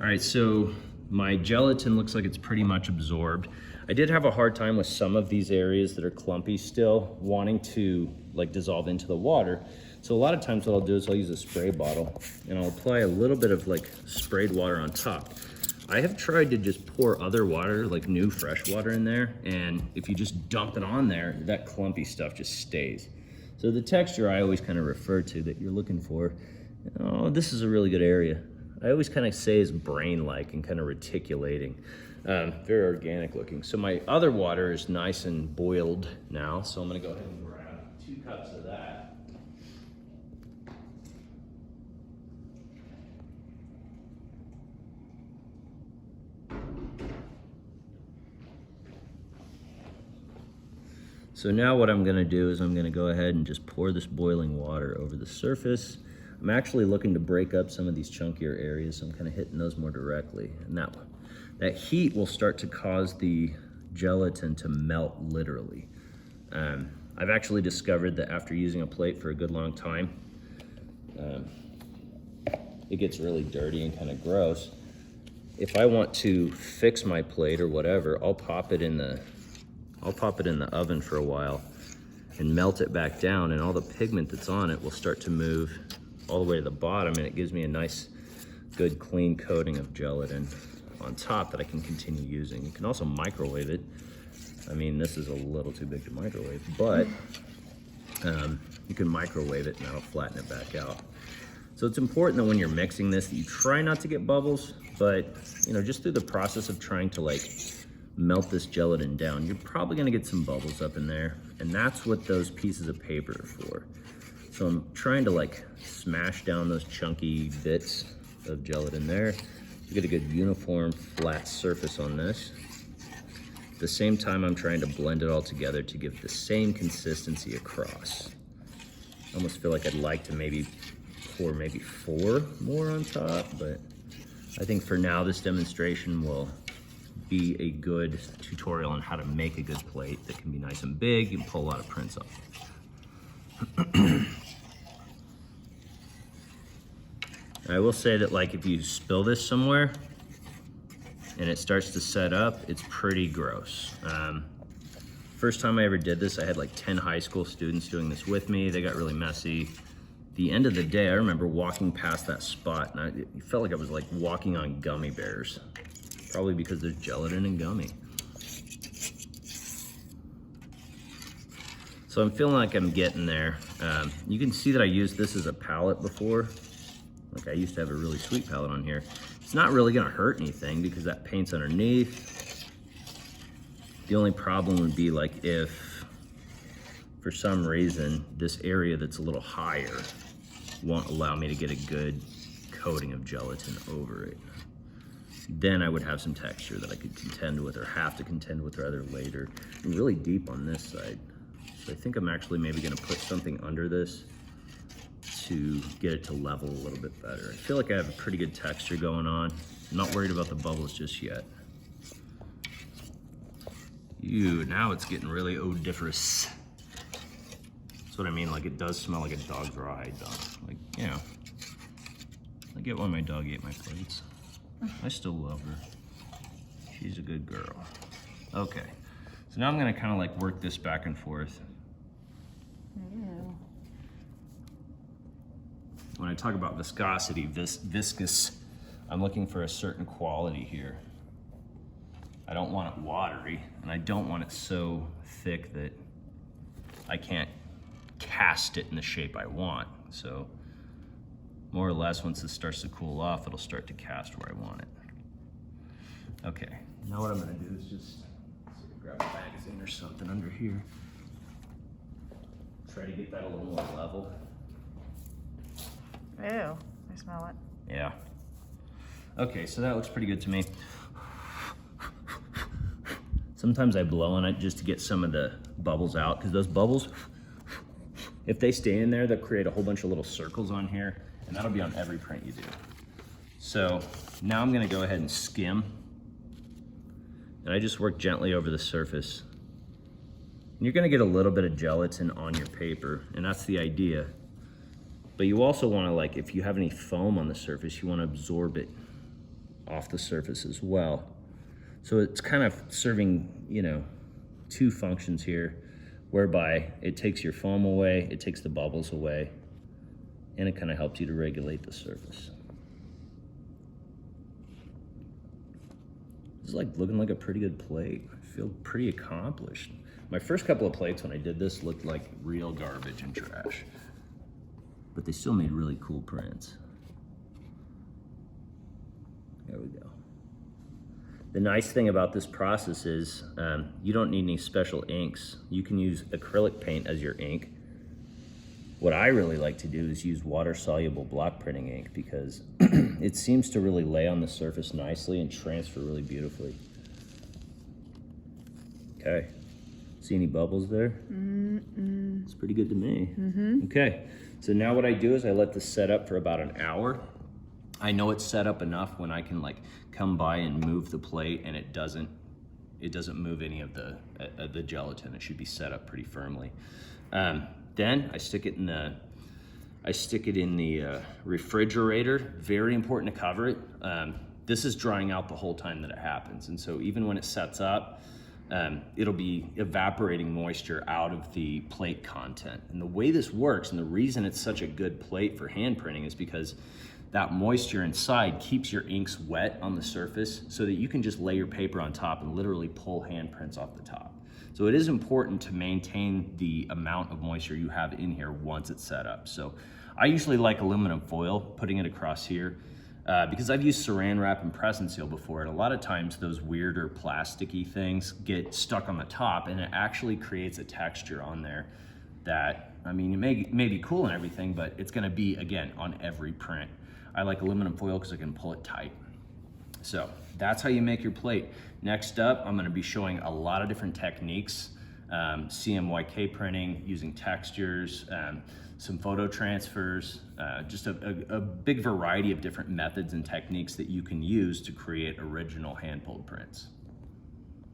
All right, so my gelatin looks like it's pretty much absorbed. I did have a hard time with some of these areas that are clumpy still, wanting to like dissolve into the water. So a lot of times what I'll do is I'll use a spray bottle and I'll apply a little bit of like sprayed water on top. I have tried to just pour other water, like new fresh water in there, and if you just dump it on there, that clumpy stuff just stays. So the texture I always kind of refer to that you're looking for, oh, this is a really good area. I always kind of say is brain-like and kind of reticulating, very organic looking. So my other water is nice and boiled now, so I'm gonna go ahead and grab 2 cups of that. So now what I'm gonna do is I'm gonna go ahead and just pour this boiling water over the surface. I'm actually looking to break up some of these chunkier areas, so I'm kind of hitting those more directly. And that heat will start to cause the gelatin to melt literally. I've actually discovered that after using a plate for a good long time, it gets really dirty and kind of gross. If I want to fix my plate or whatever, I'll pop it in the oven for a while and melt it back down, and all the pigment that's on it will start to move all the way to the bottom, and it gives me a nice, good, clean coating of gelatin on top that I can continue using. You can also microwave it. I mean, this is a little too big to microwave, but you can microwave it and that'll flatten it back out. So it's important that when you're mixing this, that you try not to get bubbles, but you know, just through the process of trying to like melt this gelatin down, you're probably gonna get some bubbles up in there, and that's what those pieces of paper are for. So I'm trying to like smash down those chunky bits of gelatin there. You get a good uniform flat surface on this. At the same time, I'm trying to blend it all together to give the same consistency across. I almost feel like I'd like to maybe pour maybe 4 more on top, but I think for now this demonstration will be a good tutorial on how to make a good plate that can be nice and big and pull a lot of prints off. I will say that like if you spill this somewhere and it starts to set up, it's pretty gross. First time I ever did this, I had like 10 high school students doing this with me. They got really messy. The end of the day, I remember walking past that spot and it felt like I was like walking on gummy bears. Probably because there's gelatin and gummy. So I'm feeling like I'm getting there. You can see that I used this as a palette before. Like I used to have a really sweet palette on here. It's not really gonna hurt anything because that paint's underneath. The only problem would be like if, for some reason, this area that's a little higher won't allow me to get a good coating of gelatin over it. Then I would have some texture that I could contend with or have to contend with rather later. I'm really deep on this side. So I think I'm actually maybe gonna put something under this to get it to level a little bit better. I feel like I have a pretty good texture going on. I'm not worried about the bubbles just yet. Ew, now it's getting really odoriferous. That's what I mean, like it does smell like a dog's rawhide though. Like, you know, I get why my dog ate my plates. I still love her. She's a good girl. Okay, so now I'm gonna kind of like work this back and forth. Ew. When I talk about viscosity, viscous, I'm looking for a certain quality here. I don't want it watery, and I don't want it so thick that I can't cast it in the shape I want. So more or less, once this starts to cool off, it'll start to cast where I want it. Okay, now what I'm gonna do is just grab a magazine or something under here. Try to get that a little more level. Ew, I smell it. Yeah. Okay, so that looks pretty good to me. Sometimes I blow on it just to get some of the bubbles out, because those bubbles, if they stay in there, they'll create a whole bunch of little circles on here, and that'll be on every print you do. So now I'm gonna go ahead and skim, and I just work gently over the surface. And you're gonna get a little bit of gelatin on your paper, and that's the idea. But you also wanna, like, if you have any foam on the surface, you wanna absorb it off the surface as well. So it's kind of serving, you know, two functions here, whereby it takes your foam away, it takes the bubbles away, and it kind of helps you to regulate the surface. It's like looking like a pretty good plate. I feel pretty accomplished. My first couple of plates when I did this looked like real garbage and trash, but they still made really cool prints. There we go. The nice thing about this process is you don't need any special inks. You can use acrylic paint as your ink. What I really like to do is use water-soluble block printing ink because it seems to really lay on the surface nicely and transfer really beautifully. Okay, see any bubbles there? It's pretty good to me. Okay, so now what I do is I let this set up for about an hour. I know it's set up enough when I can like come by and move the plate and it doesn't move any of the gelatin. It should be set up pretty firmly. Then I stick it in the refrigerator. Very important to cover it. This is drying out the whole time that it happens, and so even when it sets up, it'll be evaporating moisture out of the plate content. And the way this works, and the reason it's such a good plate for hand printing, is because that moisture inside keeps your inks wet on the surface so that you can just lay your paper on top and literally pull handprints off the top. So it is important to maintain the amount of moisture you have in here once it's set up. So I usually like aluminum foil, putting it across here, because I've used saran wrap and press and seal before, and a lot of times those weirder plasticky things get stuck on the top, and it actually creates a texture on there that, I mean, it may be cool and everything, but it's gonna be, again, on every print. I like aluminum foil because I can pull it tight. So that's how you make your plate. Next up, I'm gonna be showing a lot of different techniques, CMYK printing, using textures, some photo transfers, just a big variety of different methods and techniques that you can use to create original hand-pulled prints.